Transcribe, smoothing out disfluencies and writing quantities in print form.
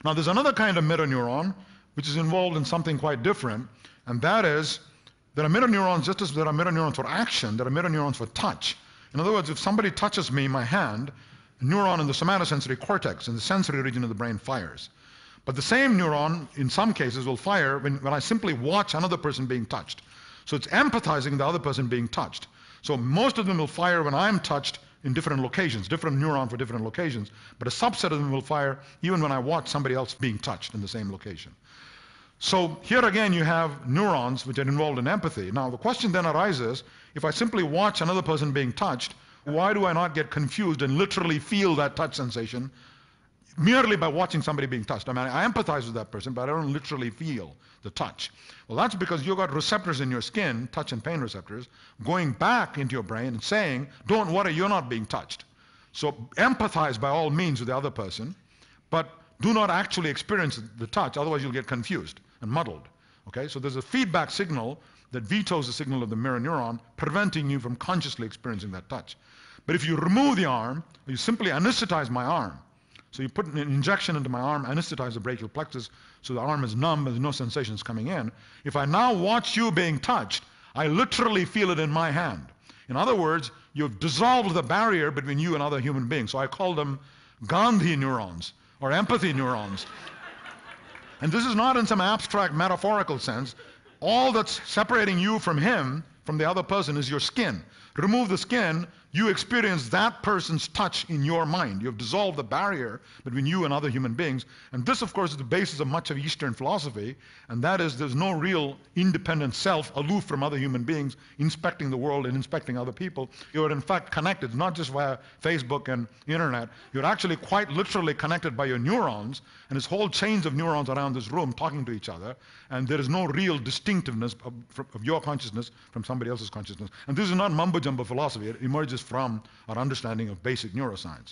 Now there's another kind of mirror neuron which is involved in something quite different, and that is there are mirror neurons just as there are mirror neurons for action, there are mirror neurons for touch. In other words, if somebody touches me, my hand, a neuron in the somatosensory cortex, in the sensory region of the brain, fires. But the same neuron, in some cases, will fire when I simply watch another person being touched. So it's empathizing the other person being touched. So most of them will fire when I'm touched in different locations, different neuron for different locations, but a subset of them will fire even when I watch somebody else being touched in the same location. So here again you have neurons which are involved in empathy. Now the question then arises, if I simply watch another person being touched, why do I not get confused and literally feel that touch sensation merely by watching somebody being touched? I mean, I empathize with that person, but I don't literally feel the touch. Well, that's because you've got receptors in your skin, touch and pain receptors, going back into your brain and saying, don't worry, you're not being touched. So empathize by all means with the other person, but do not actually experience the touch, otherwise you'll get confused and muddled. Okay? So there's a feedback signal that vetoes the signal of the mirror neuron, preventing you from consciously experiencing that touch. But if you remove the arm, or you simply anesthetize my arm, so you put an injection into my arm, anesthetize the brachial plexus, so the arm is numb, there's no sensations coming in. If I now watch you being touched, I literally feel it in my hand. In other words, you've dissolved the barrier between you and other human beings. So I call them Gandhi neurons, or empathy neurons. And this is not in some abstract metaphorical sense. All that's separating you from him, from the other person, is your skin. Remove the skin, you experience that person's touch in your mind. You've dissolved the barrier between you and other human beings. And this, of course, is the basis of much of Eastern philosophy, and that is there's no real independent self aloof from other human beings, inspecting the world and inspecting other people. You're in fact connected, not just via Facebook and internet. You're actually quite literally connected by your neurons, and there's whole chains of neurons around this room talking to each other, and there is no real distinctiveness of your consciousness from somebody else's consciousness. And this is not mumbo-jumbo philosophy. It emerges from our understanding of basic neuroscience.